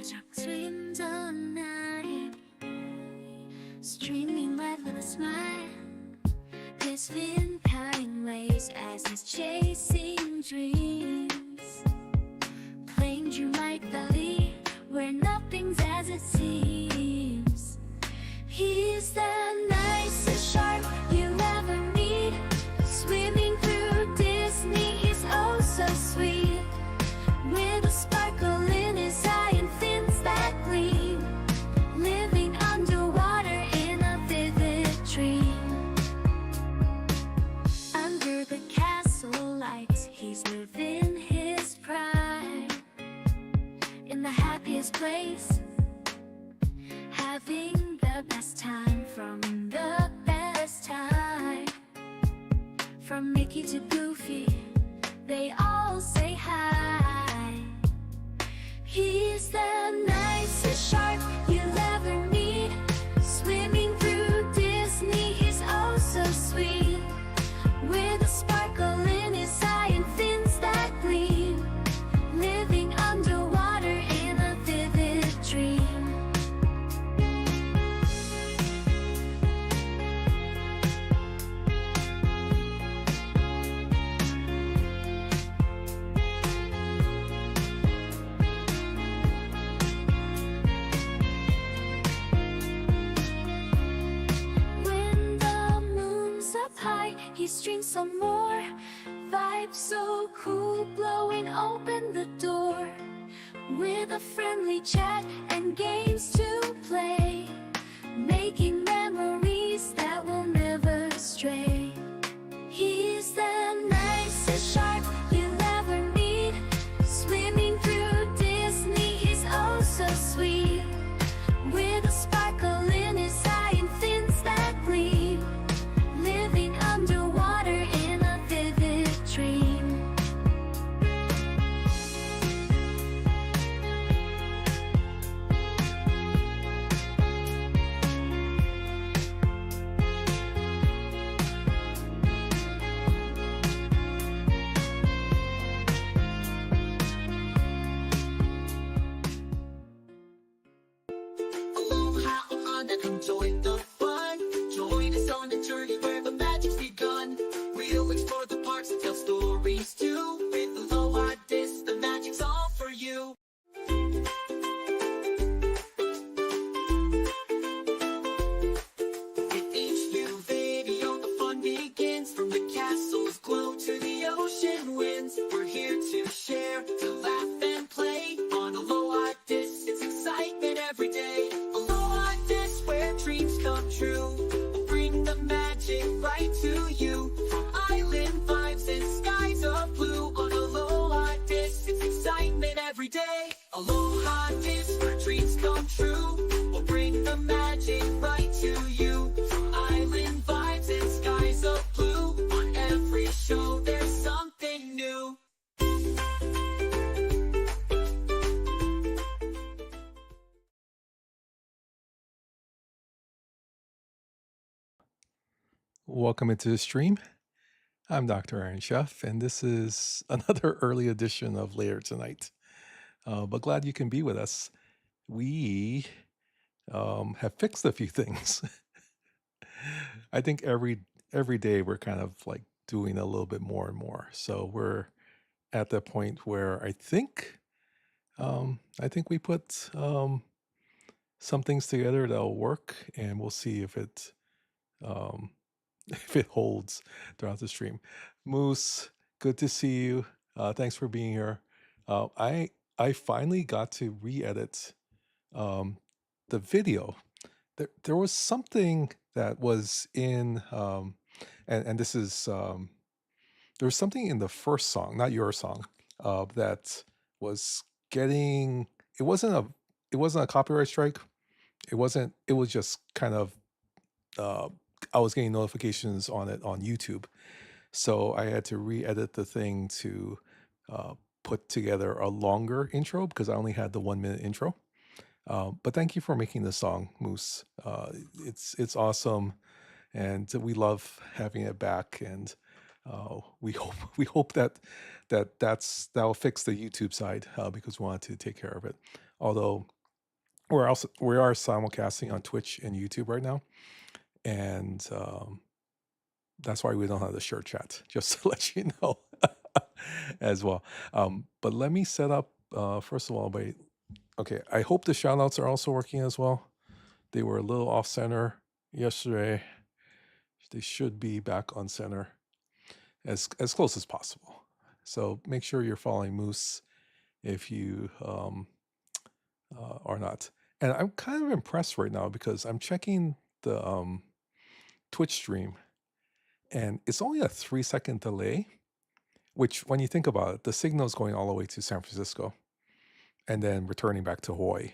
가족 dreamed all night, streaming light with a smile. His fin parting waves as he's chasing dreams, playing Dream Light Valley, where nothing's as it seems. He's the nicest shark you'll ever meet, swimming through Disney. He's oh so sweet, with a sparkle in his eye and fins that gleam, living underwater in a vivid dream. Under the castle lights, he's living his pride, in the happiest place, having the best time from the best time. From Mickey to Goofy, they all say hi. He's the nicest shark you'll ever meet, swimming through Disney. He's oh so sweet, with a sparkle in his eye and fins that gleam, living underwater in a vivid dream. When the moon's up high, he streams some more. Vibes so cool, blowing open the door, with a friendly chat and games to play, making memories that will never stray. He's the nicest shark you'll ever meet, swimming through Disney. He's oh so sweet, with a sparkle in his eye and fins that gleam, living underwater in a vivid dream. Aloha, ʻOhana, come join the fun. Join us on a journey where the magic's begun. We'll explore the parks and tell stories too. With Aloha Dis, the magic's all for you. With each new video, the fun begins. From the castle's glow to the ocean winds, we're here to share, to laugh and play. On Aloha Dis, it's excitement every day. Aloha Dis, where dreams come true. We'll bring the magic right to you. From island vibes and skies of blue. On Aloha Dis, it's excitement every day. Aloha Dis, where dreams come true. We'll bring the magic right to you. From island vibes and skies of blue. On every show, there's something new. Welcome into the stream. I'm Dr. Aaron Chef, and this is another early edition of Later Tonight. But glad you can be with us. We have fixed a few things. I think every day we're kind of like doing a little bit more and more. So we're at the point where I think we put some things together that'll work, and we'll see if it if it holds throughout the stream. Moose, good to see you. Thanks for being here. I finally got to re-edit the video. There was something that was in and this is there was something in the first song, not your song, that was getting, it wasn't a copyright strike. It was just kind of I was getting notifications on it on YouTube. So I had to re-edit the thing to put together a longer intro because I only had the 1 minute intro. But thank you for making the song, Moose. It's awesome, and we love having it back. And we hope that'll fix the YouTube side because we wanted to take care of it. Although we are simulcasting on Twitch and YouTube right now, and that's why we don't have the shirt chat. Just to let you know, as well. But let me set up first of all. Okay, I hope the shoutouts are also working as well. They were a little off center yesterday. They should be back on center as close as possible. So make sure you're following Moose if you are not. And I'm kind of impressed right now because I'm checking the Twitch stream, and it's only a 3-second delay. Which, when you think about it, the signal is going all the way to San Francisco and then returning back to Hawaii.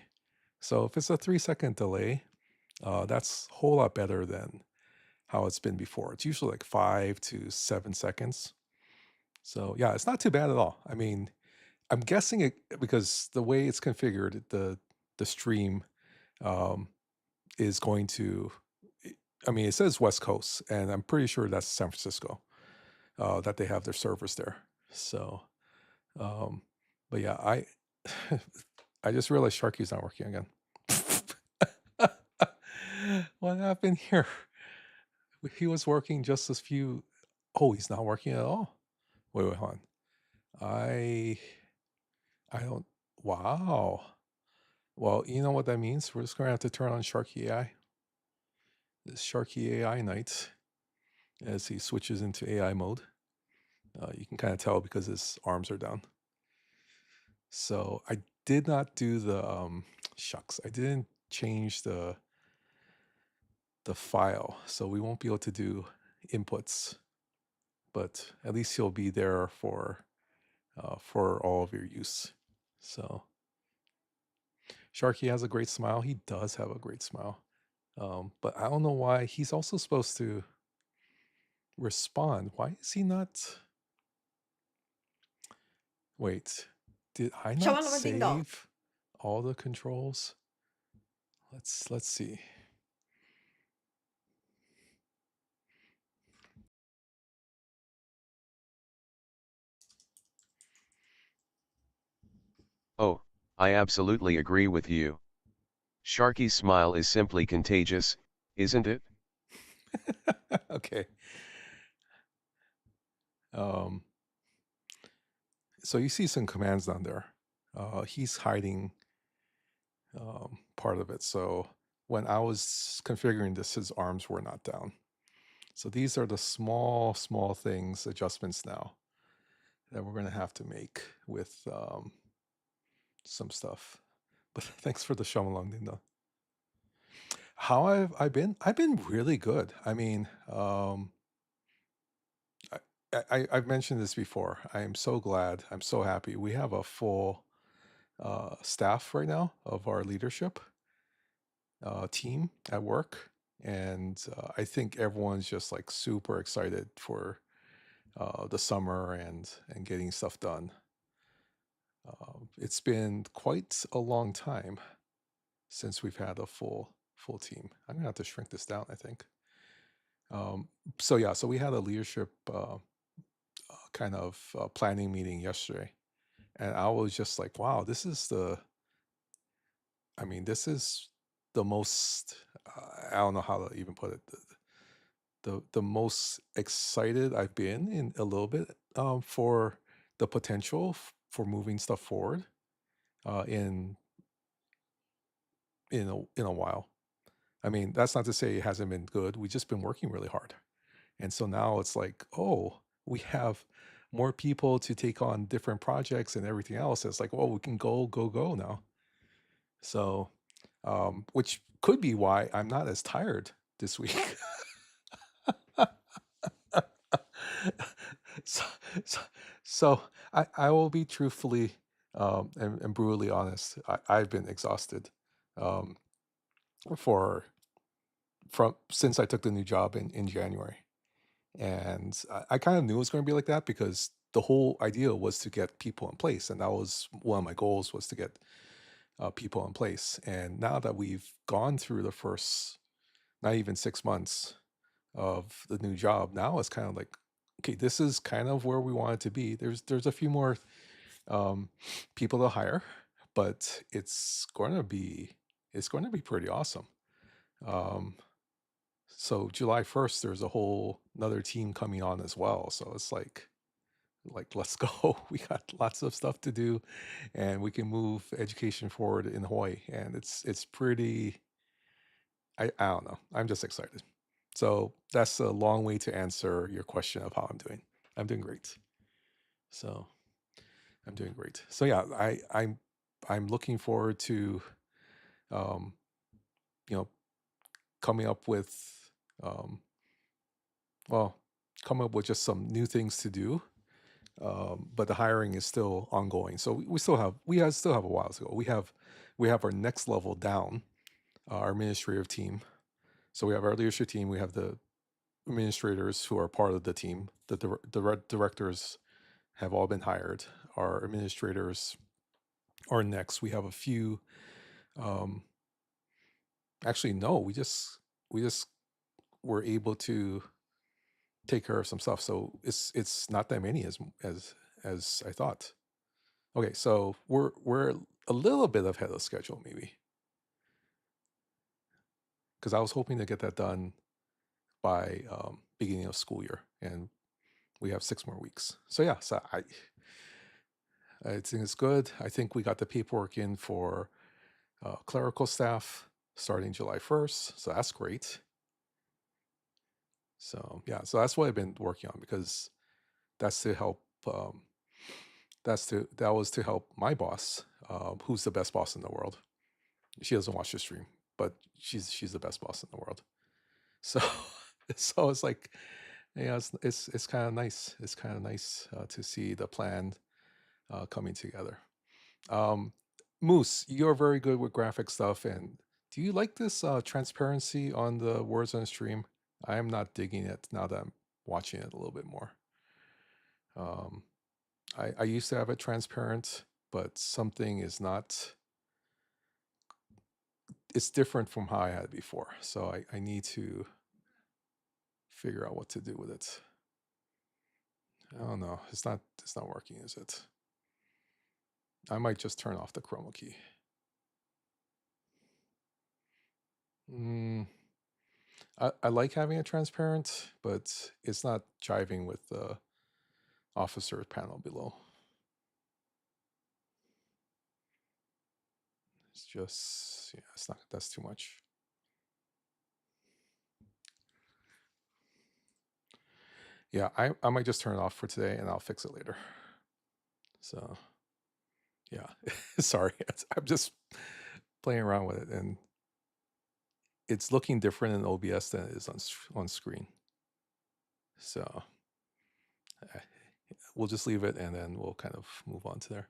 So if it's a 3-second delay, that's a whole lot better than how it's been before. It's usually like 5 to 7 seconds. So yeah, it's not too bad at all. I mean, I'm guessing it because the way it's configured, the stream um, is going to. I mean, it says West Coast, and I'm pretty sure that's San Francisco that they have their servers there. So, but yeah, I just realized Sharky's not working again. What happened here? He was working just as few. Oh, he's not working at all. Wait, hold on. I don't. Wow. Well, you know what that means? We're just going to have to turn on Sharky AI. This Sharky AI night as he switches into AI mode. You can kind of tell because his arms are down. So I did not do the shucks. I didn't change the file, so we won't be able to do inputs. But at least he'll be there for all of your use. So Sharky has a great smile. He does have a great smile. But I don't know why he's also supposed to respond. Why is he not? Wait, did I not Siya naman ding dong. save all the controls? Let's see. Oh, I absolutely agree with you. Sharky's smile is simply contagious, isn't it? Okay. So you see some commands down there. He's hiding part of it. So when I was configuring this, his arms were not down. So these are the small things, adjustments now that we're going to have to make with some stuff. But thanks for the Shyamalan, Linda. How have I been? I've been really good. I mean, I've mentioned this before. I am so glad. I'm so happy. We have a full staff right now of our leadership team at work, and I think everyone's just like super excited for the summer and getting stuff done. It's been quite a long time since we've had a full team. I'm gonna have to shrink this down, I think. So yeah, so we had a leadership kind of planning meeting yesterday, and I was just like, wow, this is the most I don't know how to even put it, the most excited I've been in a little bit for the potential for moving stuff forward in a while. I mean, that's not to say it hasn't been good. We've just been working really hard. And so now it's like, oh, we have more people to take on different projects and everything else. It's like, oh, we can go now. So, which could be why I'm not as tired this week. so, so, so I will be truthfully and brutally honest. I've been exhausted for since I took the new job in January. And I kind of knew it was going to be like that because the whole idea was to get people in place. And that was one of my goals, was to get people in place. And now that we've gone through the first, not even 6 months of the new job, now it's kind of like, okay, this is kind of where we want it to be. There's a few more people to hire, but it's going to be it's going to be pretty awesome. So July 1st, there's a whole another team coming on as well. So it's like let's go. We got lots of stuff to do, and we can move education forward in Hawaii. And it's pretty. I don't know. I'm just excited. So that's a long way to answer your question of how I'm doing. I'm doing great. So I'm doing great. So yeah, I'm looking forward to um, you know coming up with um, well coming up with just some new things to do. But the hiring is still ongoing, so still have a while to go. We have our next level down, our administrative team. So we have our leadership team. We have the administrators who are part of the team. The directors have all been hired. Our administrators are next. We have a few. Um, actually, no, we just were able to take care of some stuff. So it's not that many as I thought. Okay, so we're a little bit ahead of schedule, maybe, because I was hoping to get that done by beginning of school year, and we have 6 more weeks. So yeah, so I think it's good. I think we got the paperwork in for clerical staff starting July 1st, so that's great. So yeah, so that's what I've been working on, because that's to help. That was to help my boss, who's the best boss in the world. She doesn't watch the stream, but she's the best boss in the world. So so it's like, yeah, it's kind of nice. It's kind of nice to see the plan coming together. Um, Moose, you're very good with graphic stuff, and do you like this transparency on the words on the stream? I am not digging it now that I'm watching it a little bit more. Um, I used to have it transparent, but something is not. It's different from how I had it before, so I need to figure out what to do with it. I don't know. It's not working, is it? I might just turn off the chroma key. Mm, I like having it transparent, but it's not jiving with the officer panel below. It's just, yeah, it's not, that's too much. Yeah, I might just turn it off for today, and I'll fix it later. So, yeah, sorry. I'm just playing around with it, and it's looking different in OBS than it is on screen. So we'll just leave it, and then we'll kind of move on to there.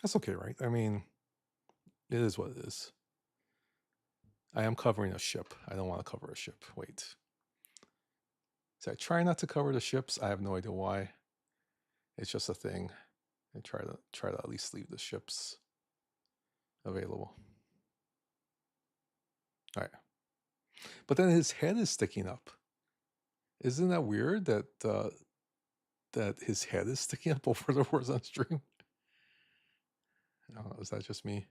That's okay, right? I mean, it is what it is. I am covering a ship. I don't want to cover a ship. Wait. So I try not to cover the ships. I have no idea why. It's just a thing. I try to at least leave the ships available. All right. But then his head is sticking up. Isn't that weird that that his head is sticking up over the words on stream? Is that just me?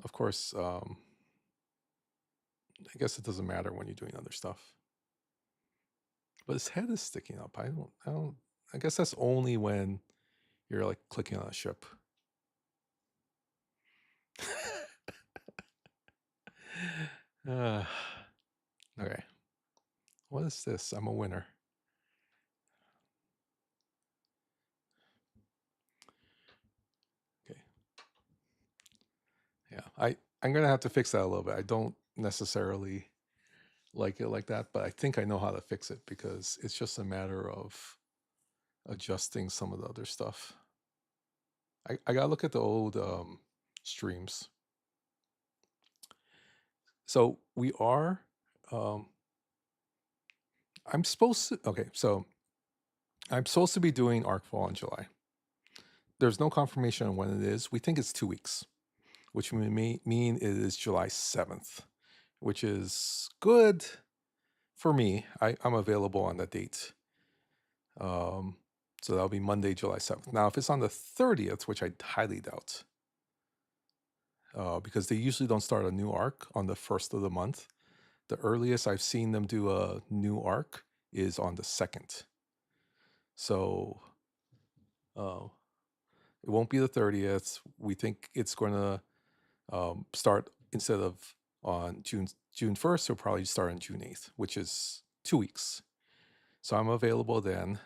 Of course, I guess it doesn't matter when you're doing other stuff. But his head is sticking up. I guess that's only when you're like clicking on a ship. Okay. What is this? I'm a winner. Okay. Yeah, I'm gonna have to fix that a little bit. I don't necessarily like it like that, but I think I know how to fix it, because it's just a matter of adjusting some of the other stuff. I gotta look at the old streams. So we are. I'm supposed to. Okay, so I'm supposed to be doing Arcfall in July. There's no confirmation on when it is. We think it's 2 weeks, which may mean it is July 7th, which is good for me. I'm available on that date. So that'll be Monday, July 7th. Now, if it's on the 30th, which I highly doubt, because they usually don't start a new arc on the first of the month. The earliest I've seen them do a new arc is on the 2nd. So it won't be the 30th. We think it's going to start, instead of on June 1st, it'll probably start on June 8th, which is 2 weeks. So I'm available then,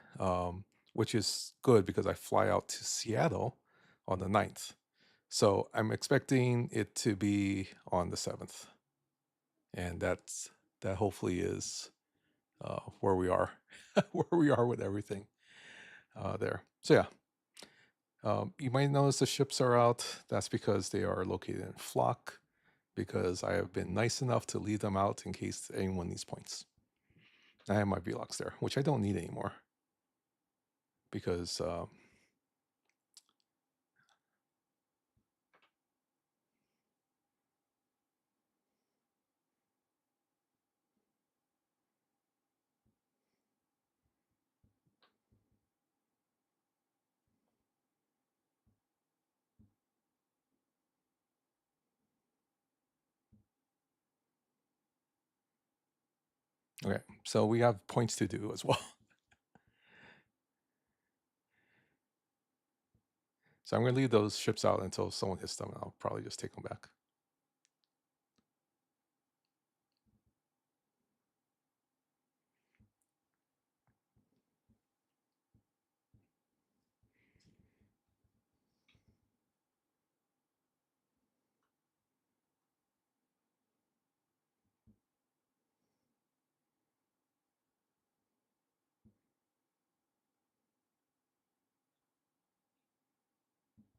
which is good because I fly out to Seattle on the 9th. So I'm expecting it to be on the 7th. And that hopefully is where we are, where we are with everything there. So yeah, you might notice the ships are out. That's because they are located in flock, because I have been nice enough to leave them out in case anyone needs points. I have my Vlogs there, which I don't need anymore because okay, so we have points to do as well. So I'm going to leave those ships out until someone hits them, and I'll probably just take them back.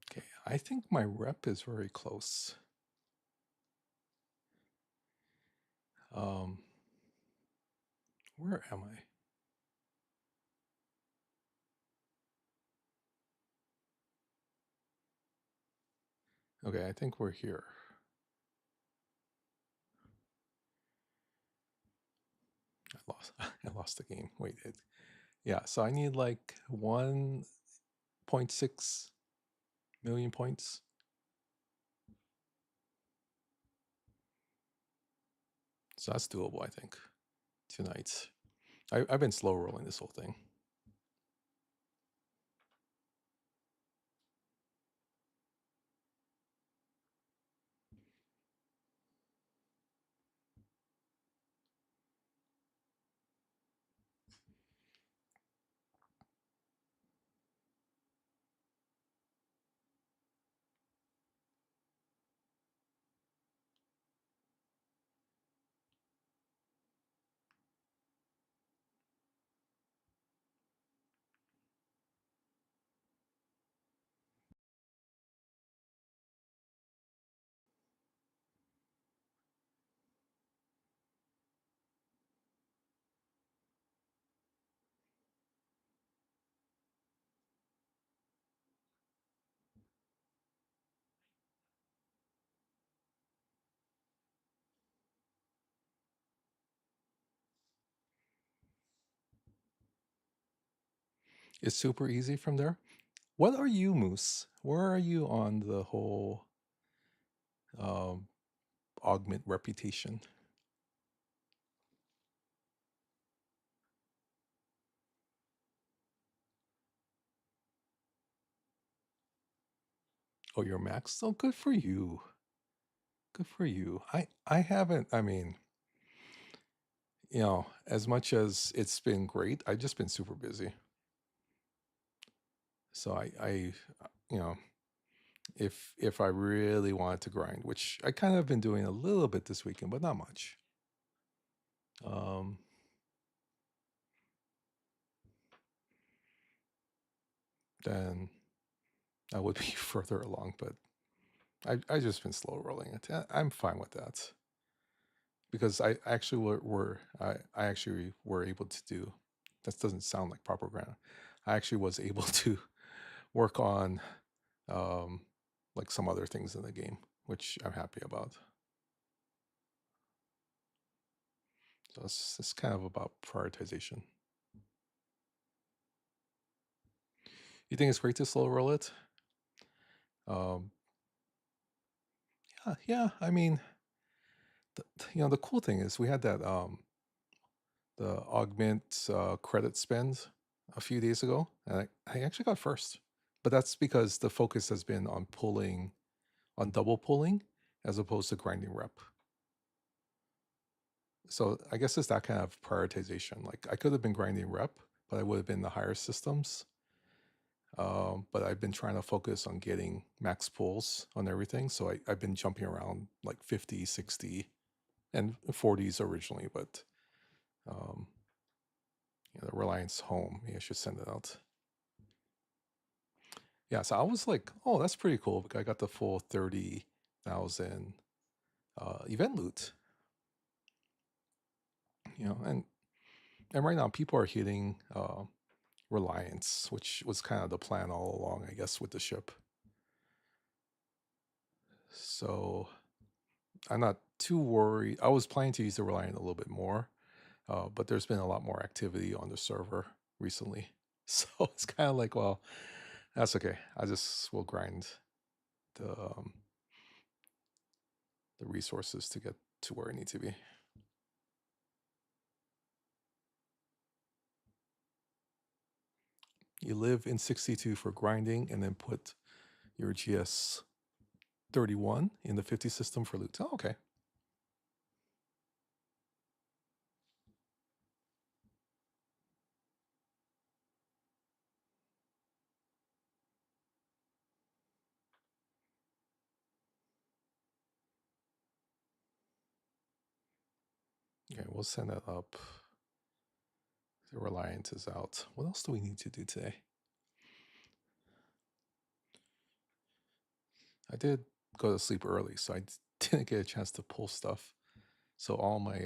Okay, I think my rep is very close. Where am I? Okay, I think we're here. I lost the game. Wait, yeah, so I need like 1.6 million points. So that's doable, I think, tonight. I've been slow rolling this whole thing. It's super easy from there. What are you, Moose? Where are you on the whole augment reputation? Oh, you're max? Oh, good for you. Good for you. I haven't, I mean, as much as it's been great, I've just been super busy. So I you know, if I really wanted to grind, which I kind of been doing a little bit this weekend, but not much. Then I would be further along, but I just been slow rolling it. I'm fine with that because I actually I actually were able to do. That doesn't sound like proper ground. I actually was able to work on like some other things in the game, which I'm happy about. So it's kind of about prioritization. You think it's great to slow roll it? Um, yeah. I mean, the cool thing is we had that the augment credit spend a few days ago, and I actually got first. But that's because the focus has been on pulling, on double pulling, as opposed to grinding rep. So I guess it's that kind of prioritization. Like I could have been grinding rep, but I would have been the higher systems. But I've been trying to focus on getting max pulls on everything. So I've been jumping around like 50, 60, and 40s originally, but the Reliance Home, maybe I should send it out. Yeah, so I was like, oh, that's pretty cool. I got the full 30,000 event loot. And right now people are hitting Reliance, which was kind of the plan all along, I guess, with the ship. So I'm not too worried. I was planning to use the Reliant a little bit more, but there's been a lot more activity on the server recently. So it's kind of like, well, that's okay. I just will grind the resources to get to where I need to be. You live in 62 for grinding, and then put your GS 31 in the 50 system for loot. Oh, okay. Okay, we'll send that up. The Reliant is out. What else do we need to do today? I did go to sleep early, so I didn't get a chance to pull stuff. So all my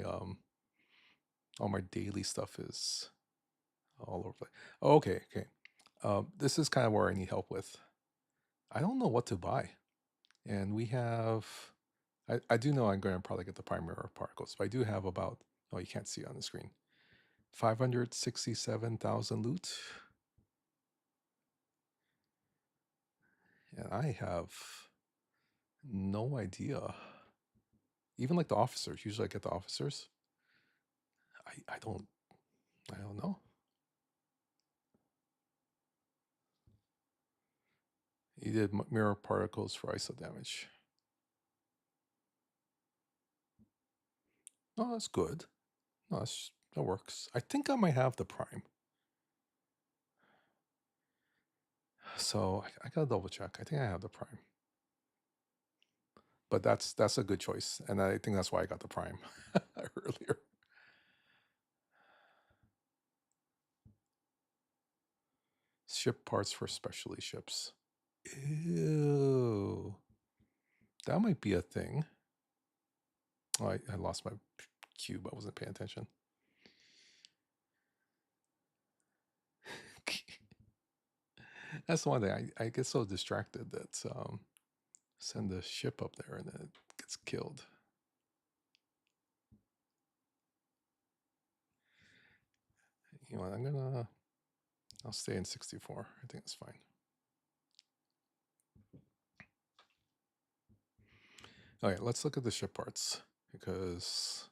daily stuff is all over the place. Oh, okay. This is kind of where I need help with. I don't know what to buy. And we have, I do know I'm going to probably get the primary particles, but I do have about, oh, you can't see it on the screen, 567,000 loot. And I have no idea. Even like the officers, usually I get the officers. I don't know. You did mirror particles for ISO damage. Oh, that's good. No, that works. I think I might have the prime. So I gotta double check. I think I have the prime. But that's a good choice. And I think that's why I got the prime earlier. Ship parts for specialty ships. Ew. That might be a thing. Oh, I lost my cube. I wasn't paying attention. That's the one thing. I get so distracted that send the ship up there and then it gets killed. You know what? I'll stay in 64. I think it's fine. Okay, let's look at the ship parts because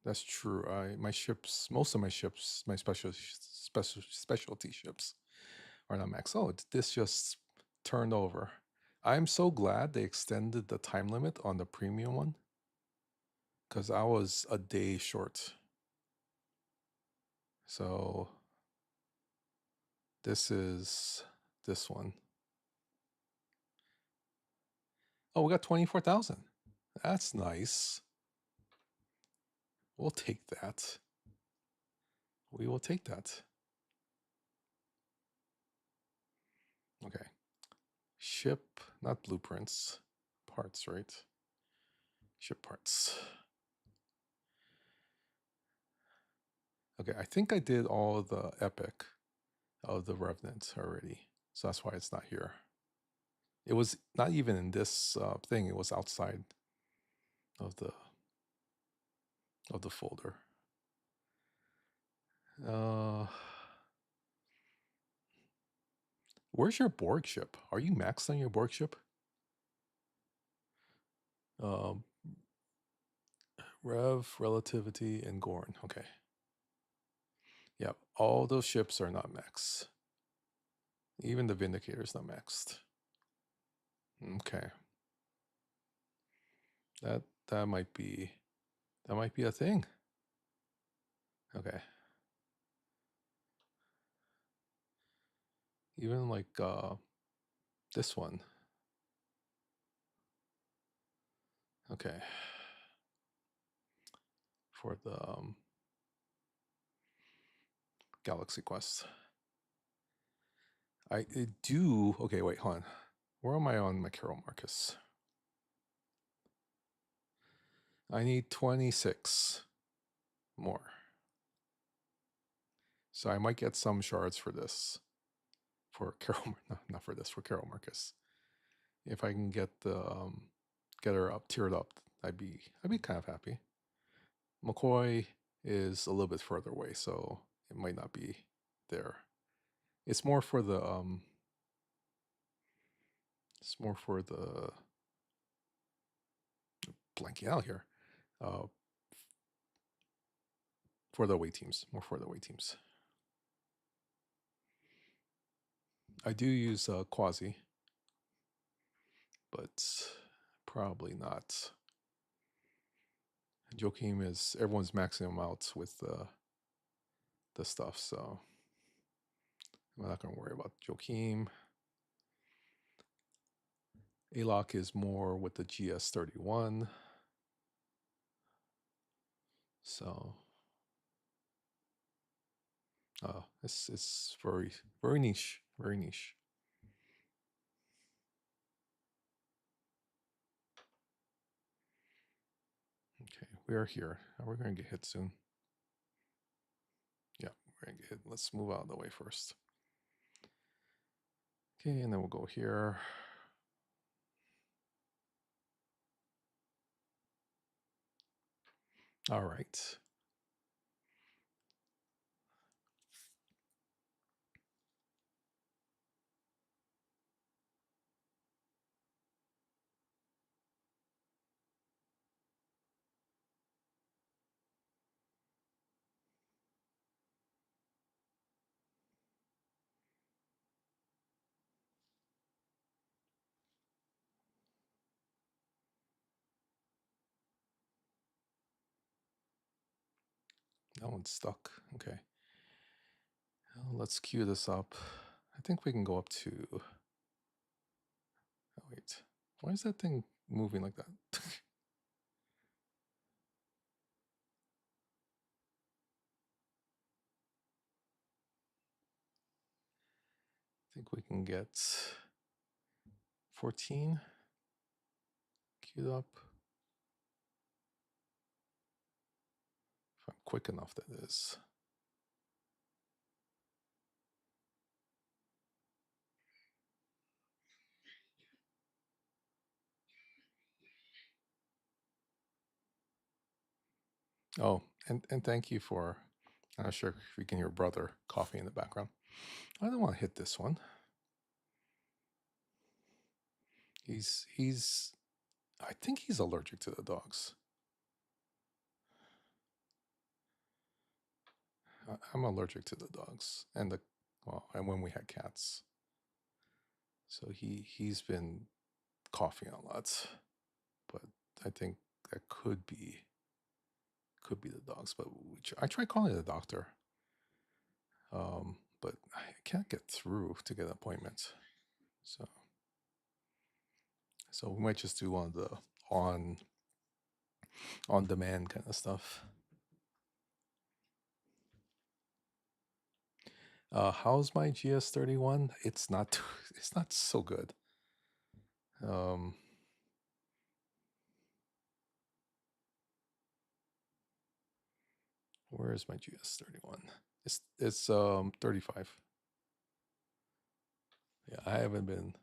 that's true. Most of my ships, my specialty ships are not max. Oh, this just turned over. I'm so glad they extended the time limit on the premium one because I was a day short. So this is this one. Oh, we got 24,000. That's nice. We'll take that. We will take that. Okay. Ship, not blueprints. Parts, right? Ship parts. Okay, I think I did all the epic of the Revenant already. So that's why it's not here. It was not even in this thing. It was outside of the folder. Where's your Borg ship? Are you maxed on your Borg ship? Rev, Relativity, and Gorn. Okay. Yep, all those ships are not maxed. Even the Vindicator's not maxed. Okay. That might be a thing. Okay. Even like this one. Okay. For the Galaxy Quest. I do. Okay, wait, hold on. Where am I on my Carol Marcus? I need 26 more. So I might get some shards for this. For Carol, no, not for this, for Carol Marcus. If I can get the get her up, tiered up, I'd be kind of happy. McCoy is a little bit further away, so it might not be there. It's more for the blanking out here. For the away teams, more for the away teams. I do use Quasi, but probably not. Joachim is everyone's maxing him out with the stuff, so I'm not going to worry about Joachim. Alok is more with the GS31. So it's very, very niche, very niche. Okay, we are here. We're going to get hit soon. Yeah, we're going to get hit. Let's move out of the way first. Okay, and then we'll go here. All right. That one's stuck. Okay. Let's queue this up. I think we can go up to... Oh, wait. Why is that thing moving like that? I think we can get 14 queued up. If I'm quick enough, that is. Oh, and thank you for... I'm not sure if you can hear brother coughing in the background. I don't want to hit this one. He's I think he's allergic to the dogs. I'm allergic to the dogs and and when we had cats. So he's been coughing a lot, but I think that could be the dogs. But I tried calling the doctor, but I can't get through to get an appointment. So we might just do one of the on demand kind of stuff. How's my GS31? It's not so good. Where is my GS31? It's 35. Yeah, I haven't been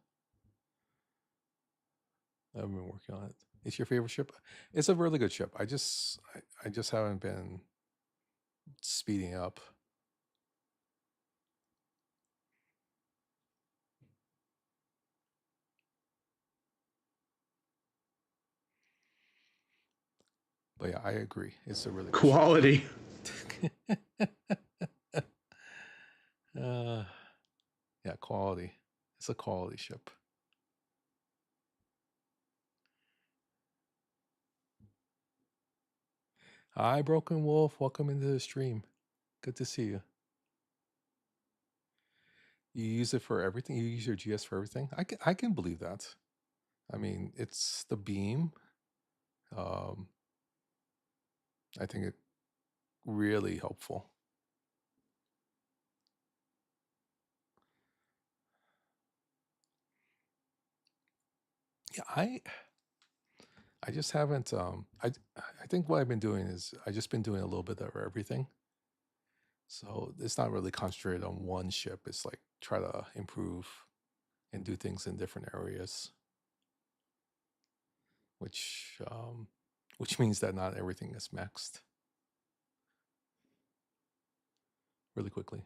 working on it. It's your favorite ship? It's a really good ship. I just haven't been speeding up. But yeah, I agree. It's a really good Quality. ship. Yeah, quality. It's a quality ship. Hi, Broken Wolf. Welcome into the stream. Good to see you. You use it for everything? You use your GS for everything? I can believe that. I mean, it's the beam. I think it really helpful. Yeah, I just haven't I think what I've been doing is I just been doing a little bit of everything. So it's not really concentrated on one ship. It's like try to improve and do things in different areas. Which means that not everything is maxed. Really quickly.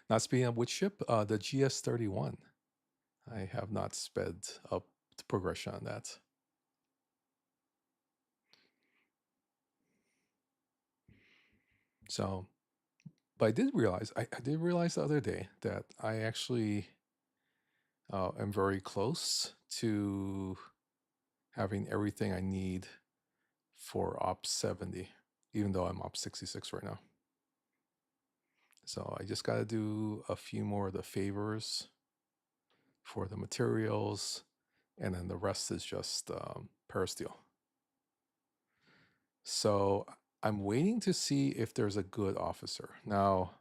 Not speaking of which ship, the GS-31. I have not sped up the progression on that. So, but I did realize the other day that I actually am very close to having everything I need for Op 70, even though I'm Op 66 right now. So I just got to do a few more of the favors for the materials, and then the rest is just parasteel. So I'm waiting to see if there's a good officer. Now,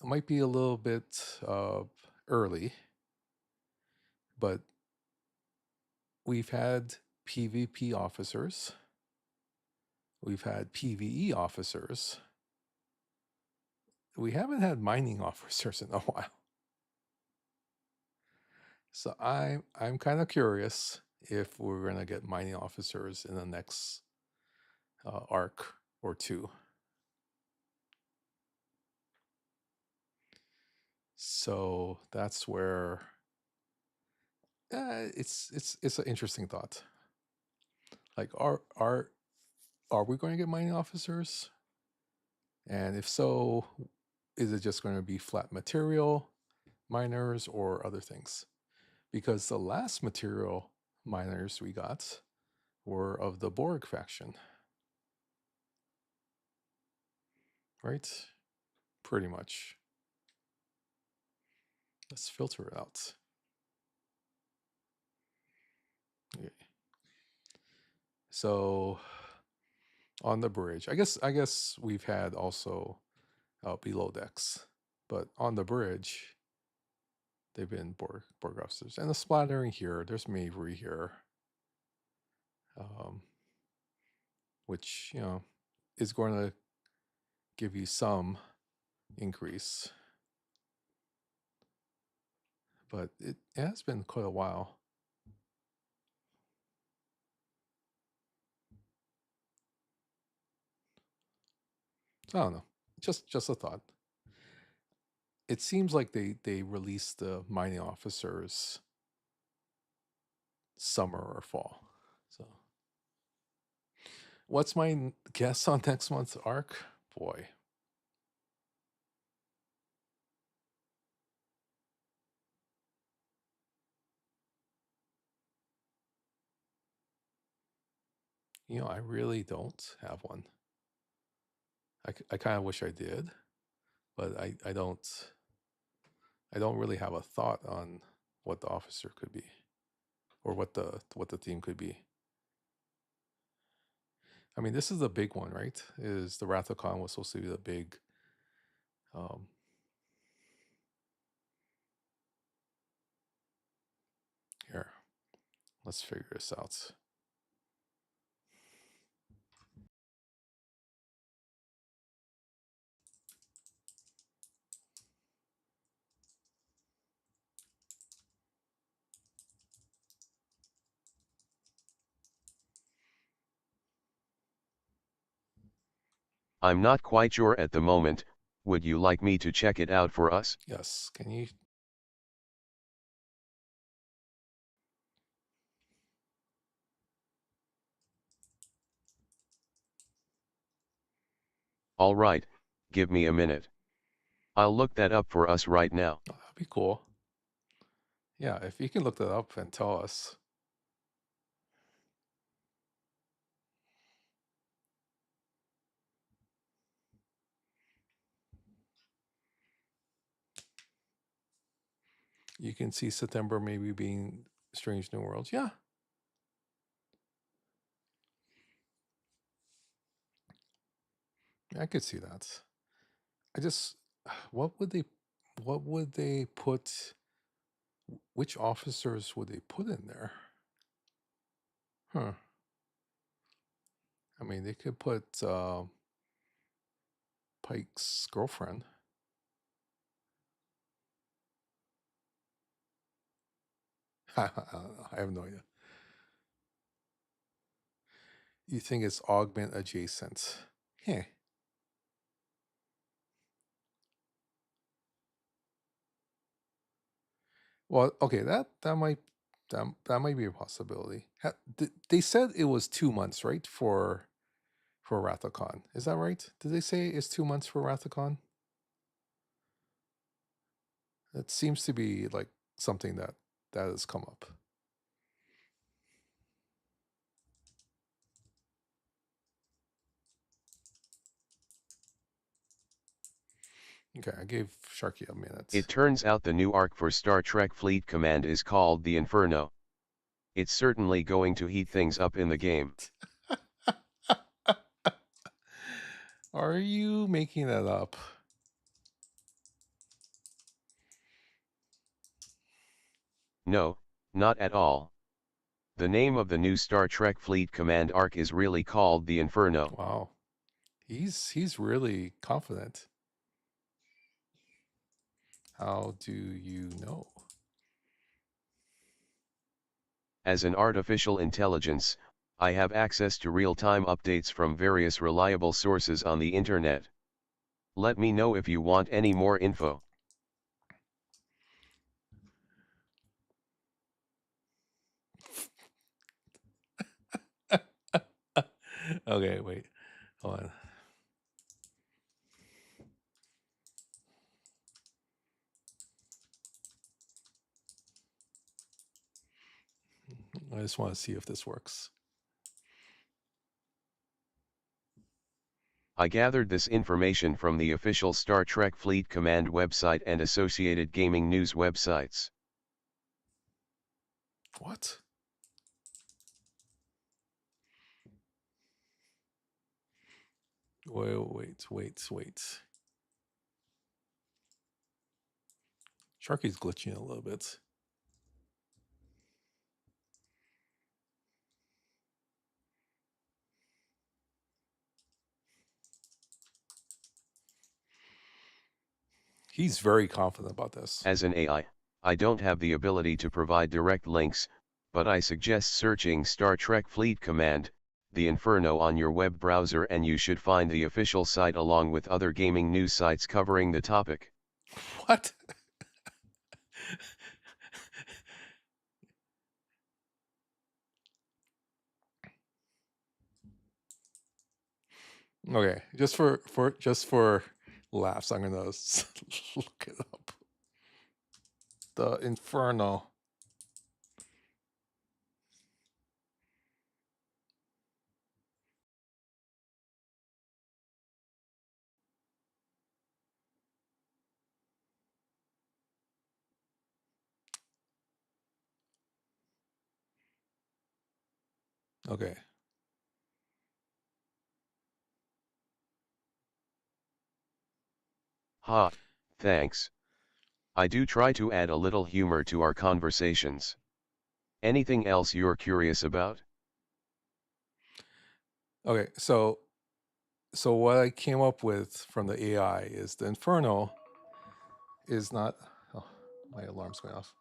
it might be a little bit early, but we've had PvP officers. We've had PvE officers. We haven't had mining officers in a while. So I'm kind of curious if we're going to get mining officers in the next arc or two. So that's where it's an interesting thought. Like, are we going to get mining officers? And if so, is it just going to be flat material miners or other things? Because the last material miners we got were of the Borg faction. Right? Pretty much. Let's filter it out. Okay. So on the bridge, I guess we've had also below decks, but on the bridge, they've been Borg officers. And the splattering here, there's Mavery here, which, you know, is going to give you some increase. But it has been quite a while. I don't know. Just a thought. It seems like they released the mining officers summer or fall. So what's my guess on next month's arc? Boy. You know, I really don't have one. I kind of wish I did, but I don't really have a thought on what the officer could be or what the theme could be. I mean, this is the big one, right? Is the Wrath of Khan was supposed to be the big here. Let's figure this out. I'm not quite sure at the moment. Would you like me to check it out for us? Yes, can you? Alright, give me a minute. I'll look that up for us right now. Oh, that'd be cool. Yeah, if you can look that up and tell us. You can see September maybe being Strange New Worlds. Yeah. I could see that. I just, what would they put, which officers would they put in there? Huh. I mean, they could put Pike's girlfriend. I don't know. I have no idea. You think it's augment adjacent? Yeah. Well, okay, that might be a possibility. They said it was 2 months, right, for Rathacon. Is that right? Did they say it's 2 months for Rathacon? It seems to be like something that has come up. Okay, I gave Sharky a minute. It turns out the new arc for Star Trek Fleet Command is called the Inferno. It's certainly going to heat things up in the game. Are you making that up? No, not at all. The name of the new Star Trek Fleet Command arc is really called the Inferno. Wow. He's really confident. How do you know? As an artificial intelligence, I have access to real-time updates from various reliable sources on the internet. Let me know if you want any more info. Okay, wait. Hold on. I just want to see if this works. I gathered this information from the official Star Trek Fleet Command website and associated gaming news websites. What? Wait. Sharky's glitching a little bit. He's very confident about this. As an AI, I don't have the ability to provide direct links, but I suggest searching Star Trek Fleet Command, the Inferno on your web browser and you should find the official site along with other gaming news sites covering the topic. What? Okay, just for laughs, I'm gonna look it up. The Inferno. Okay. Ha, thanks. I do try to add a little humor to our conversations. Anything else you're curious about? Okay, so what I came up with from the AI is the Inferno is not. Oh, my alarm's going off.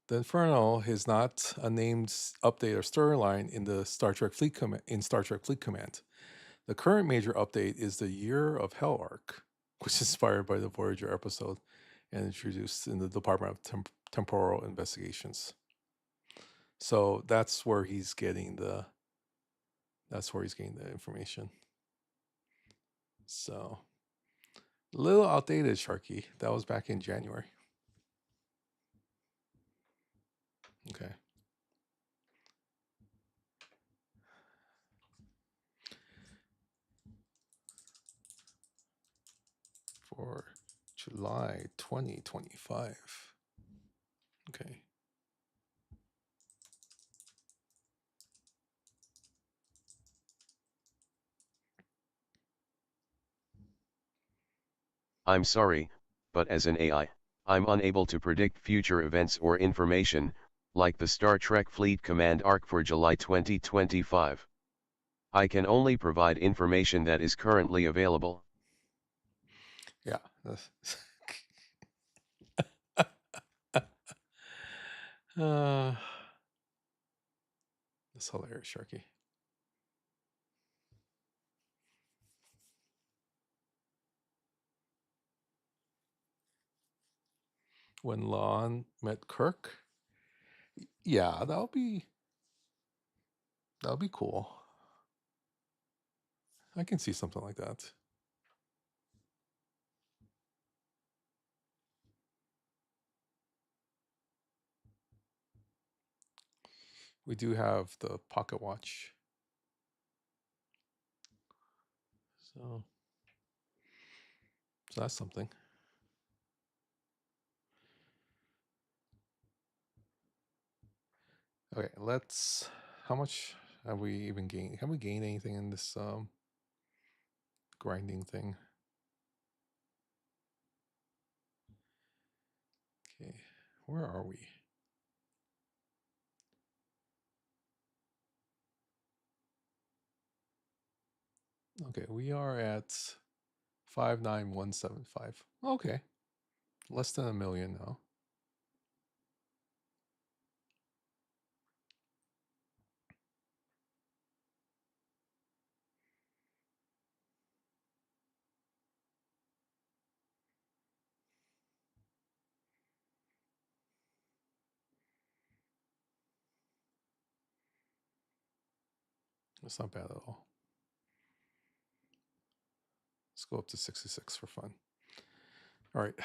The Inferno is not a named update or storyline in the Star Trek Fleet Command. The current major update is the Year of Hell arc, which is inspired by the Voyager episode and introduced in the Department of Temporal Investigations. So that's where he's getting the information. So, a little outdated, Sharky. That was back in January. Okay. For July 2025. Okay. I'm sorry, but as an AI, I'm unable to predict future events or information, like the Star Trek Fleet Command arc for July 2025. I can only provide information that is currently available. Yeah. uh, that's hilarious, Sharky. When Lon met Kirk, yeah, that'll be cool. I can see something like that. We do have the pocket watch. So that's something. Okay, let's. How much have we even gained? Have we gained anything in this grinding thing? Okay, where are we? Okay, we are at 59175. Okay, less than 1,000,000 now. That's not bad at all. Let's go up to 66 for fun. All right.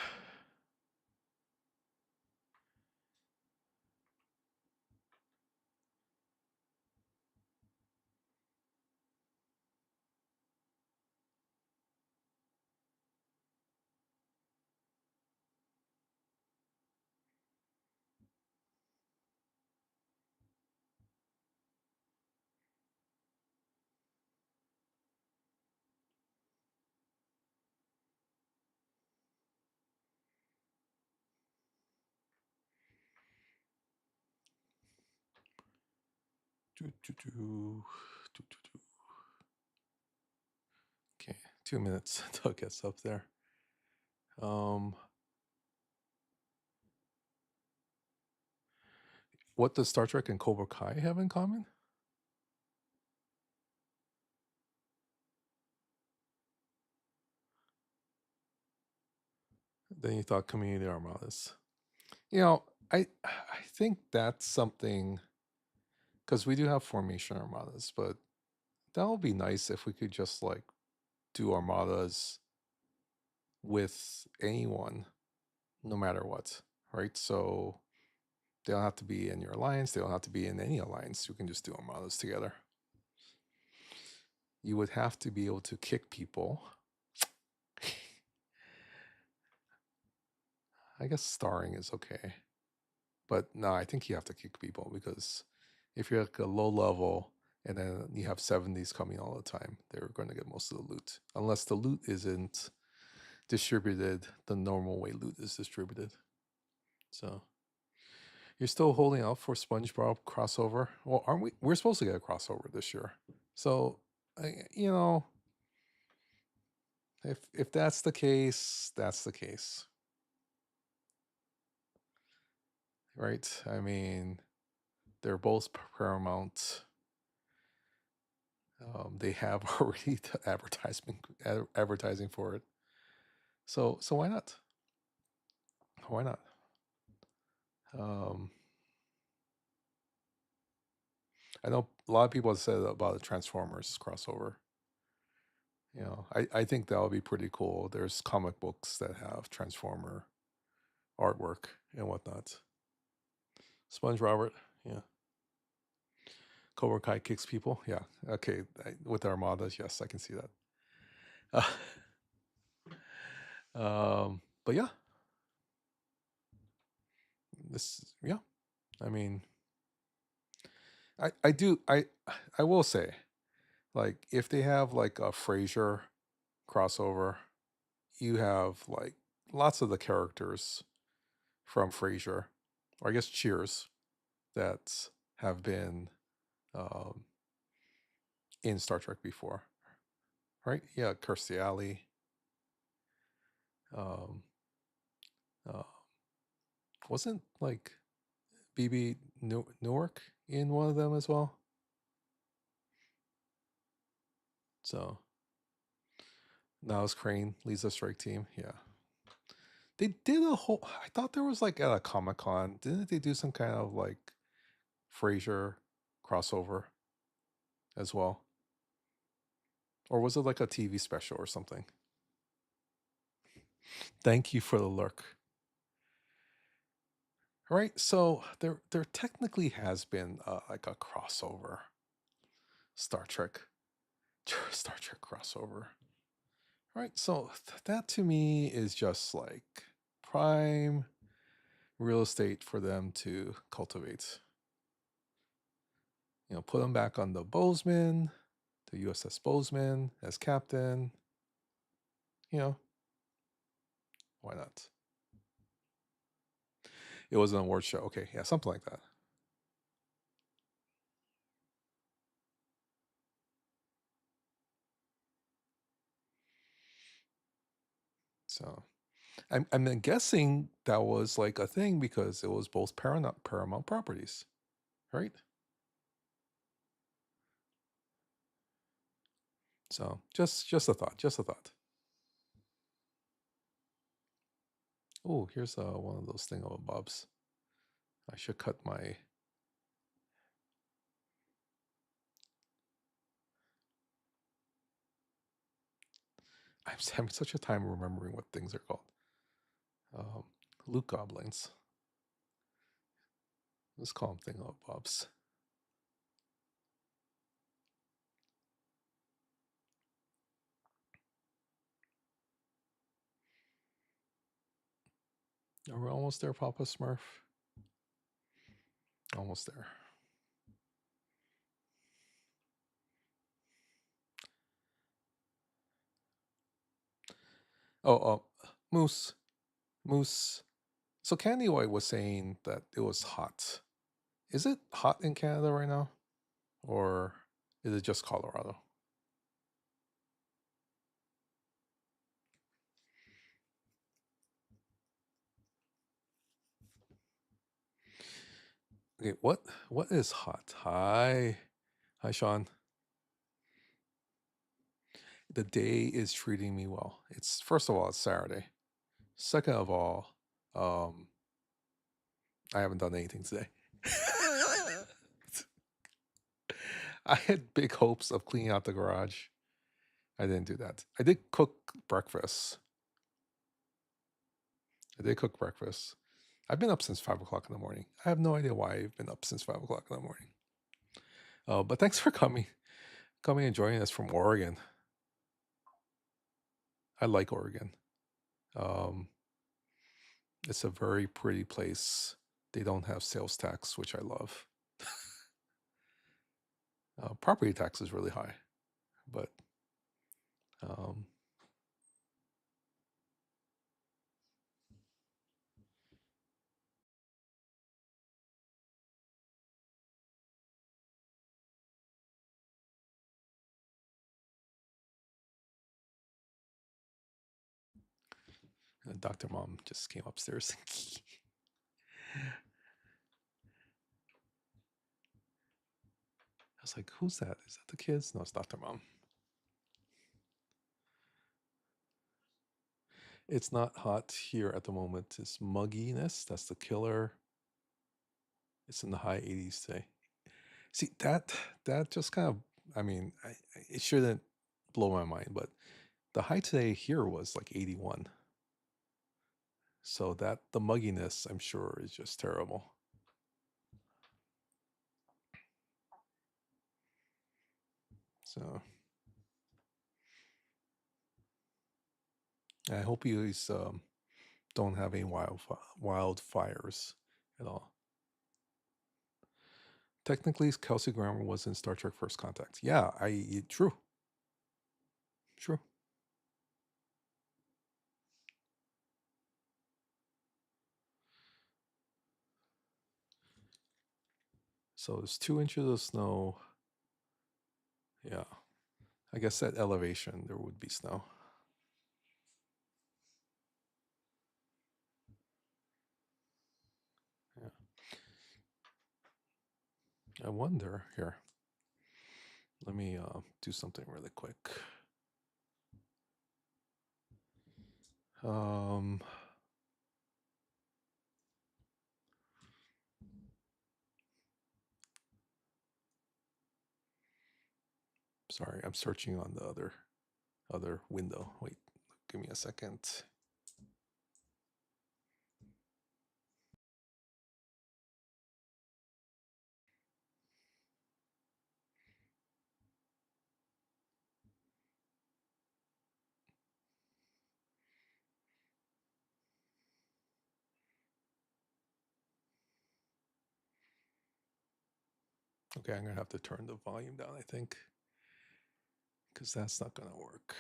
Okay, 2 minutes until it gets up there. What does Star Trek and Cobra Kai have in common? Then you thought community armadas. You know, I think that's something because we do have formation armadas, but that would be nice if we could just like do armadas with anyone, no matter what, right? So they don't have to be in your alliance. They don't have to be in any alliance. You can just do armadas together. You would have to be able to kick people. I guess starring is okay. But no, I think you have to kick people because if you're like a low level and then you have 70s coming all the time, they're going to get most of the loot. Unless the loot isn't distributed the normal way loot is distributed. So you're still holding out for SpongeBob crossover? Well, aren't we? We're supposed to get a crossover this year. So, you know, if that's the case, that's the case. Right? I mean, they're both Paramount. They have already the advertising for it. So why not? Why not? Um, I know a lot of people have said about the Transformers crossover, You know, I think that would be pretty cool. There's comic books that have Transformer artwork and whatnot. Sponge Robert, yeah. Cobra Kai kicks people, yeah. Okay, with Armadas, yes, I can see that. But yeah, yeah. I mean, I do I will say, like, if they have like a Frasier crossover, you have like lots of the characters from Frasier, or I guess Cheers, that have been um, in Star Trek before, right? Yeah, Kirstie Alley, um, uh, wasn't like BB Newark in one of them as well? So Niles Crane leads the strike team. Yeah, they did a whole. I thought there was like at a Comic Con, didn't they do some kind of like Frasier crossover as well, or was it like a TV special or something? Thank you for the lurk. All right, so there technically has been like a crossover Star Trek Star Trek crossover. All right, so that to me is just like prime real estate for them to cultivate. You know, put them back on the Bozeman, the USS Bozeman as captain. You know, why not? It was an award show. Okay, yeah, something like that. So I'm then guessing that was like a thing because it was both Paramount properties, right? So just a thought, just a thought. Oh, here's one of those thingamabobs. I should cut my. I'm having such a time remembering what things are called. Um, Luke goblins. Let's call them thingamabobs. Are we almost there, Papa Smurf? Almost there. Oh, Moose. Moose. So Candy White was saying that it was hot. Is it hot in Canada right now? Or is it just Colorado? Okay, what is hot? Hi. Hi, Sean. The day is treating me well. It's first of all, it's Saturday. Second of all, um, I haven't done anything today. I had big hopes of cleaning out the garage. I didn't do that. I did cook breakfast. I've been up since 5 o'clock in the morning. I have no idea why I've been up since 5 o'clock in the morning. But thanks for coming and joining us from Oregon. I like Oregon. It's a very pretty place. They don't have sales tax, which I love. Property tax is really high, but um, Dr. Mom just came upstairs. I was like, who's that? Is that the kids? No, it's Dr. Mom. It's not hot here at the moment. It's mugginess. That's the killer. It's in the high 80s today. See, that just kind of, I mean, it shouldn't blow my mind. But the high today here was like 81. So that the mugginess, I'm sure, is just terrible. So I hope you guys don't have any wildfires at all. Technically, Kelsey Grammer was in Star Trek First Contact. Yeah, true. True. So there's 2 inches of snow. Yeah. I guess at elevation there would be snow. Yeah. I wonder here. Let me do something really quick. Sorry, I'm searching on the other window. Wait, give me a second. Okay, I'm gonna have to turn the volume down, I think, because that's not gonna work.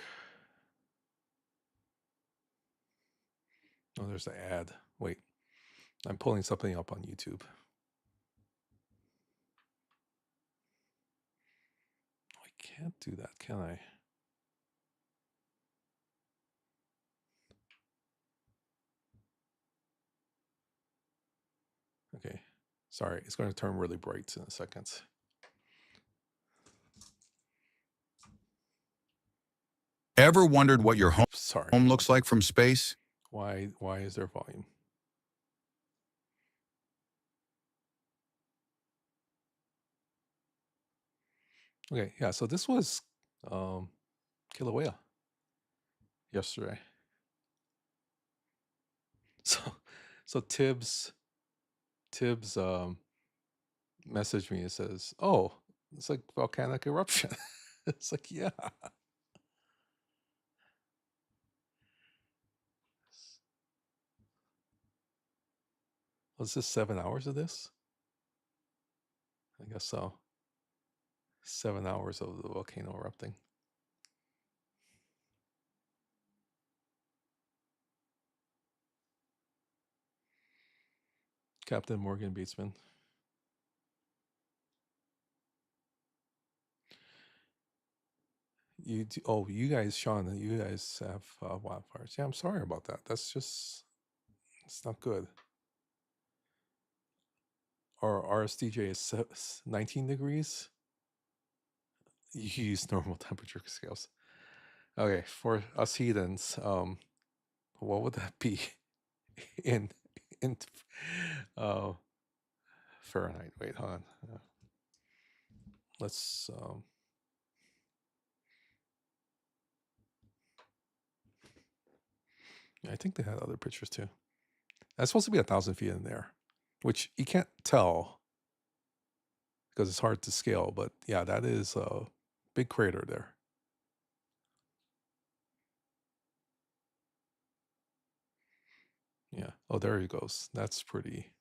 Oh, there's the ad. Wait, I'm pulling something up on YouTube. I can't do that, can I? Okay, sorry, it's going to turn really bright in a second. Ever wondered what your Sorry. home looks like from space? Why is there volume? Okay, yeah, so this was Kilauea yesterday. So Tibbs messaged me and says, "Oh, it's like volcanic eruption." It's like, yeah. Was this 7 hours of this? I guess so. 7 hours of the volcano erupting. Captain Morgan Beatsman. You guys, Sean, you guys have wildfires. Yeah, I'm sorry about that. That's just, it's not good. Our RSDJ is 19 degrees. You use normal temperature scales. Okay, for us heathens, what would that be in in uh, Fahrenheit? Wait, hold on. Let's I think they had other pictures too. That's supposed to be 1,000 feet in there, which you can't tell because it's hard to scale. But yeah, that is a big crater there. Yeah. Oh, there he goes. That's pretty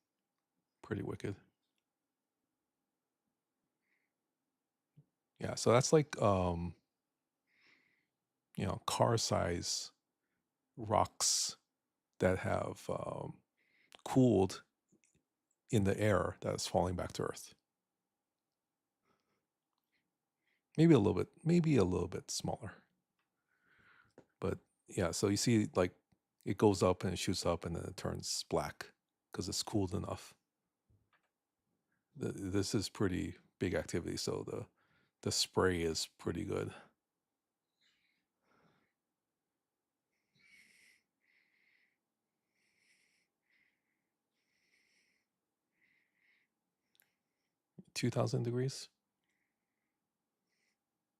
wicked. Yeah. So that's like car size rocks that have cooled in the air that is falling back to Earth. Maybe a little bit smaller. But yeah, so you see like it goes up and it shoots up and then it turns black because it's cooled enough. This is pretty big activity, so the spray is pretty good. $2,000 degrees.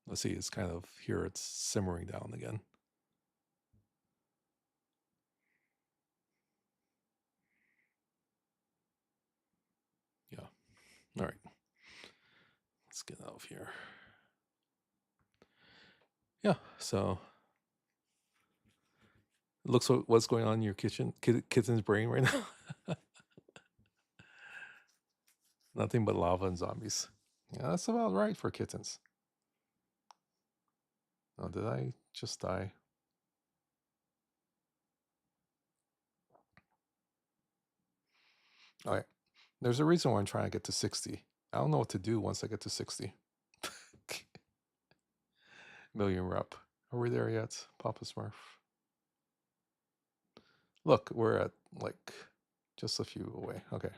Let's see, it's kind of here, it's simmering down again. Yeah. All right. Let's get out of here. Yeah. So it looks like what's going on in your kitten's brain right now. Nothing but lava and zombies. Yeah, that's about right for kittens. Oh, did I just die? All right. There's a reason why I'm trying to get to 60. I don't know what to do once I get to 60. Million rep. Are we there yet? Papa Smurf. Look, we're at like just a few away. Okay.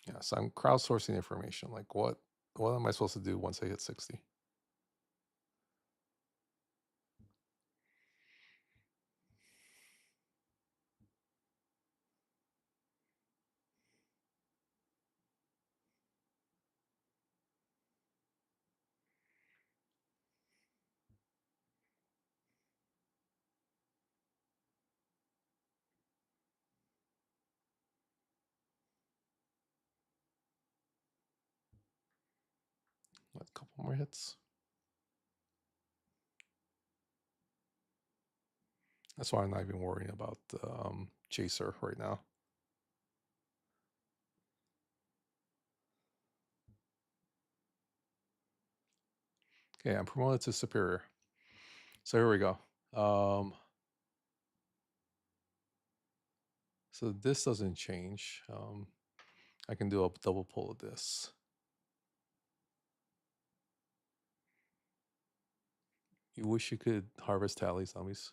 Yeah, so I'm crowdsourcing information. Like what am I supposed to do once I hit 60? A couple more hits. That's why I'm not even worrying about Chaser right now. Okay, I'm promoted to Superior. So here we go. So this doesn't change. I can do a double pull of this. You wish you could harvest tally zombies.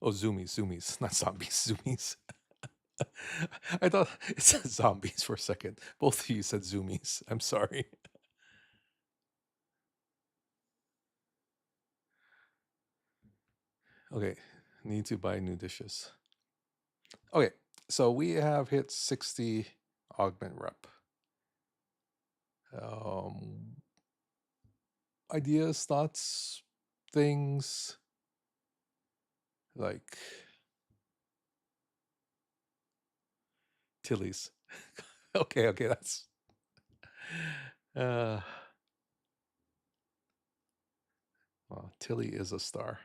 Oh, zoomies, not zombies, zoomies. I thought it said zombies for a second. Both of you said zoomies. I'm sorry. Okay, need to buy new dishes. Okay, so we have hit 60 augment rep. Ideas, thoughts, things like Tilly's. Okay, that's well, Tilly is a star.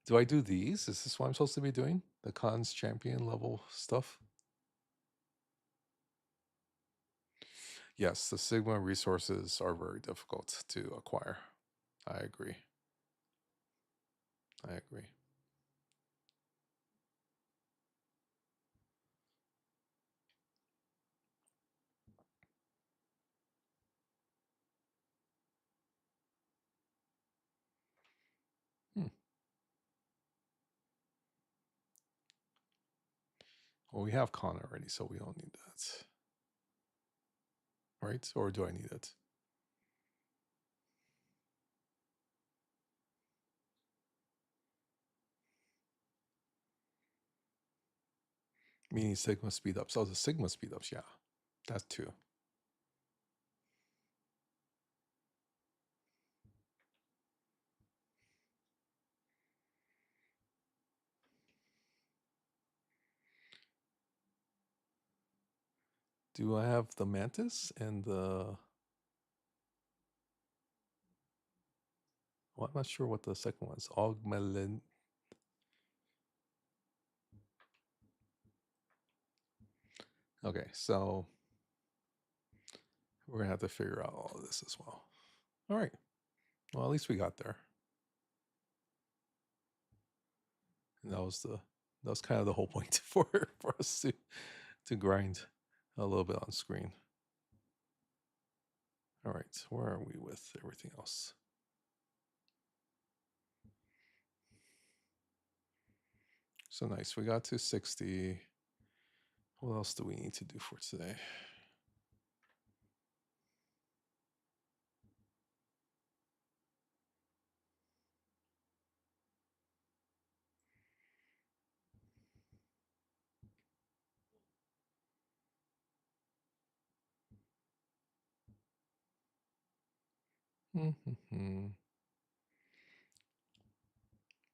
Do I do these? Is this what I'm supposed to be doing? The cons champion level stuff? Yes, the Sigma resources are very difficult to acquire. I agree. I agree. Hmm. Well, we have con already, so we don't need that. Right? Or do I need it? Meaning Sigma speed ups. Oh, the Sigma speed ups, yeah. That too. Do I have the Mantis and the... Well, I'm not sure what the second one is. Augmelin. Okay, so we're gonna have to figure out all of this as well. All right. Well, at least we got there. And that was kind of the whole point for us to grind a little bit on screen. All right, where are we with everything else? So nice. We got to 60. What else do we need to do for today?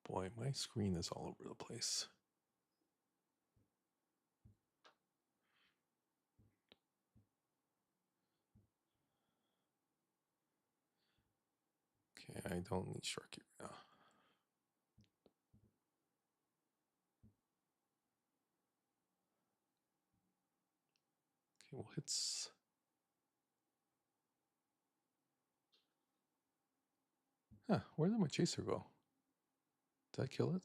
Boy, my screen is all over the place. Okay, I don't need Sharky right now. Okay, well, it's... Huh, where did my chaser go? Did I kill it?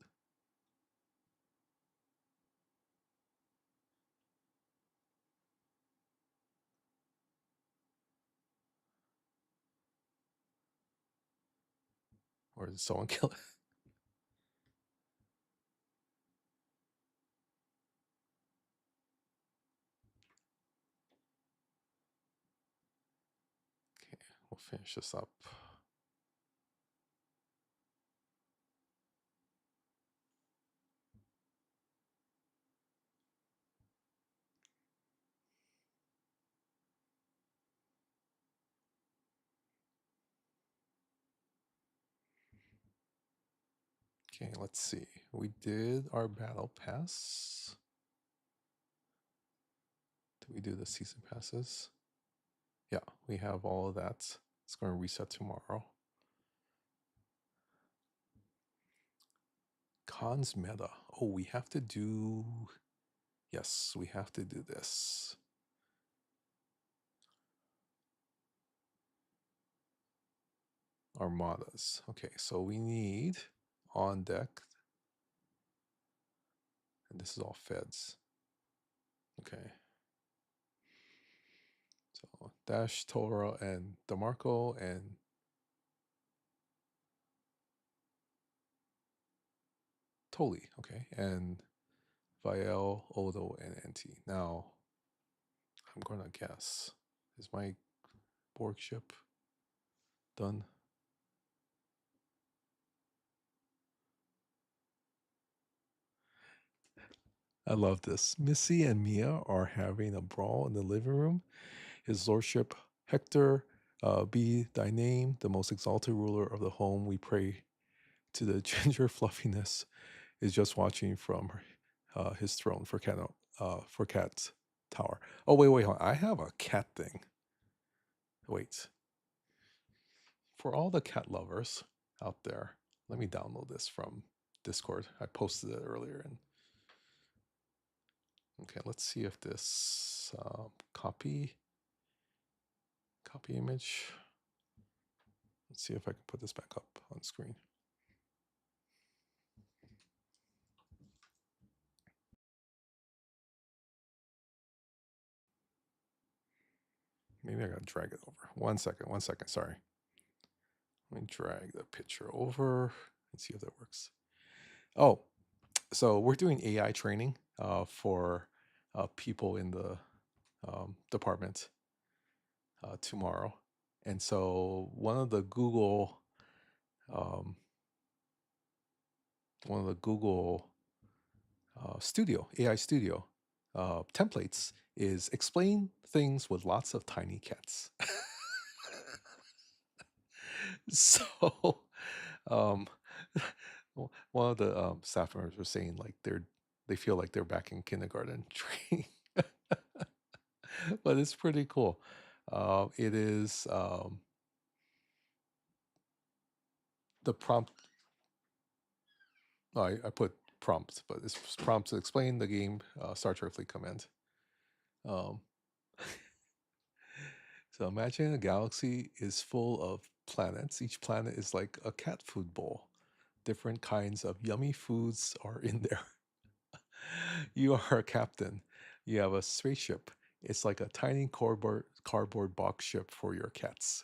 Or did someone kill it? Okay, we'll finish this up. Okay, let's see. We did our battle pass. Did we do the season passes? Yeah, we have all of that. It's going to reset tomorrow. Cons meta. Oh, we have to do... Yes, we have to do this. Armadas. Okay, so we need on deck. And this is all feds. Okay. So Dash, Tora, and DeMarco, and Toli. Okay, and Viel, Odo, and NT. Now, I'm gonna guess. Is my Borg ship done? I love this. Missy and Mia are having a brawl in the living room. His lordship Hector, be thy name, the most exalted ruler of the home, we pray to the ginger fluffiness, is just watching from his throne for Cat's Tower. Oh, wait, hold on. I have a cat thing. Wait. For all the cat lovers out there, let me download this from Discord. I posted it earlier. And okay, let's see if this copy image. Let's see if I can put this back up on screen. Maybe I gotta drag it over. One second, sorry. Let me drag the picture over and see if that works. Oh, so we're doing AI training for people in the department tomorrow. And so one of the Google Studio, AI Studio templates is explain things with lots of tiny cats. So um, one of the staff members were saying like they feel like they're back in kindergarten training. But it's pretty cool. It is the prompt. No, I put prompts, but it's prompts to explain the game Star Trek Fleet Command. Um, so imagine a galaxy is full of planets. Each planet is like a cat food bowl. Different kinds of yummy foods are in there. You are a captain. You have a spaceship. It's like a tiny cardboard box ship for your cats.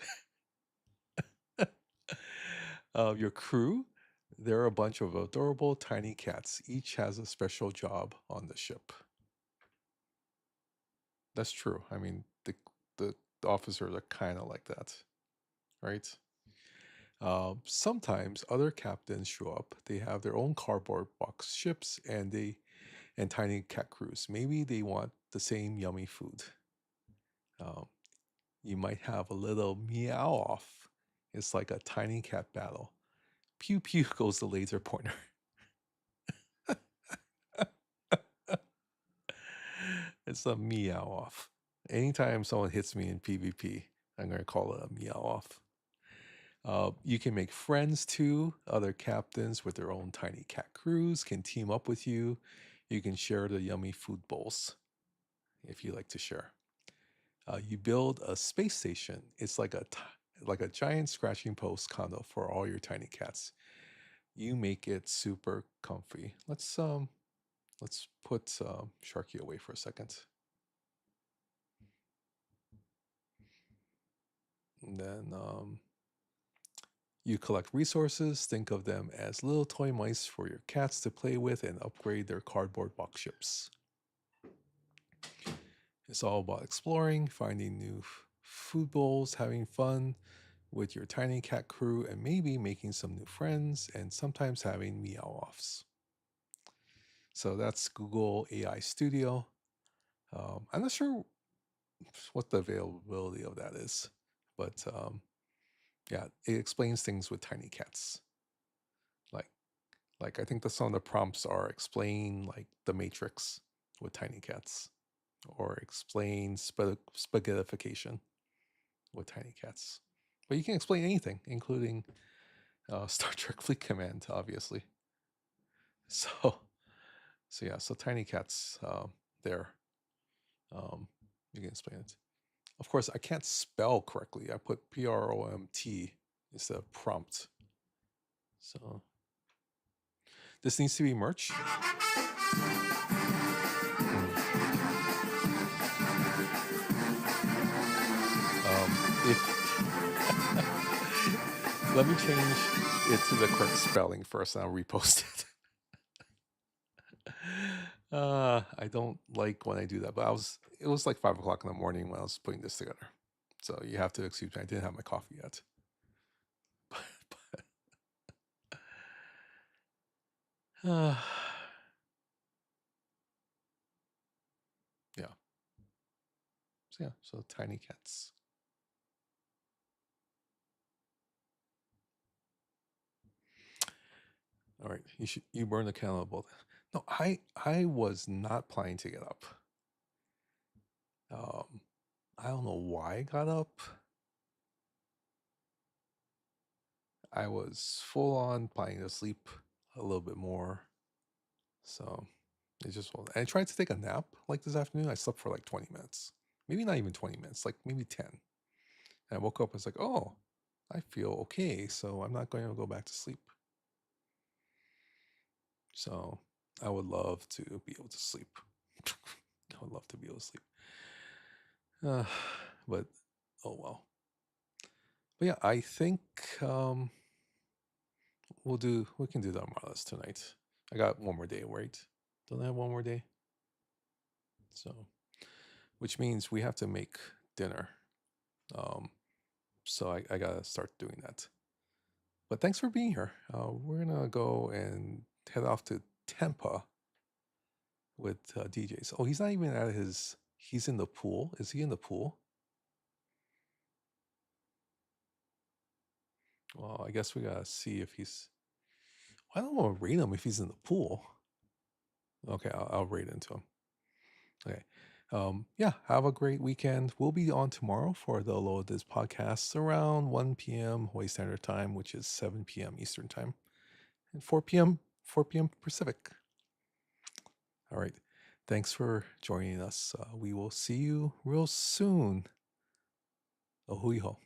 Your crew, they're a bunch of adorable tiny cats. Each has a special job on the ship. That's true. I mean, the officers are kind of like that, right? Sometimes other captains show up. They have their own cardboard box ships and tiny cat crews. Maybe they want the same yummy food. You might have a little meow off It's like a tiny cat battle. Pew pew goes the laser pointer. It's a meow off. Anytime someone hits me in PvP, I'm going to call it a meow off. You can make friends too. Other captains with their own tiny cat crews can team up with you. You can share the yummy food bowls if you like to share. You build a space station. It's like a giant scratching post condo for all your tiny cats. You make it super comfy. Let's put Sharky away for a second. And then you collect resources. Think of them as little toy mice for your cats to play with and upgrade their cardboard box ships. It's all about exploring, finding new food bowls, having fun with your tiny cat crew, and maybe making some new friends, and sometimes having meow offs. So that's Google AI Studio. I'm not sure what the availability of that is, but yeah, it explains things with tiny cats. Like I think some of the prompts are explain like the Matrix with tiny cats, or explain spaghettification with tiny cats. But you can explain anything, including Star Trek Fleet Command, obviously. So yeah, so tiny cats there. You can explain it. Of course, I can't spell correctly. I put PROMT instead of prompt. So this needs to be merch. Let me change it to the correct spelling first, and I'll repost it. I don't like when I do that, but it was like 5 o'clock in the morning when I was putting this together. So you have to excuse me. I didn't have my coffee yet. Yeah. So yeah, so tiny cats. All right, you burn the candle both. No, I was not planning to get up. I don't know why I got up. I was full on planning to sleep a little bit more. So it just was. I tried to take a nap like this afternoon. I slept for like 20 minutes. Maybe not even 20 minutes, like maybe 10. And I woke up and was like, oh, I feel okay. So I'm not going to go back to sleep. So I would love to be able to sleep. I would love to be able to sleep. But oh well. But yeah, I think we can do the Armadas tonight. I got one more day, right? Don't I have one more day? So, which means we have to make dinner. So I gotta start doing that. But thanks for being here. We're gonna go and head off to Tampa with DJs. Oh, he's not even at his. He's in the pool. Is he in the pool? Well, I guess we gotta see if he's. I don't want to rate him if he's in the pool. Okay, I'll rate into him. Okay. Yeah, have a great weekend. We'll be on tomorrow for the Aloha Diz podcast around 1 p.m. Hawaii Standard Time, which is 7 p.m. Eastern Time, and 4 p.m. Pacific. All right. Thanks for joining us. We will see you real soon. Ahui ho.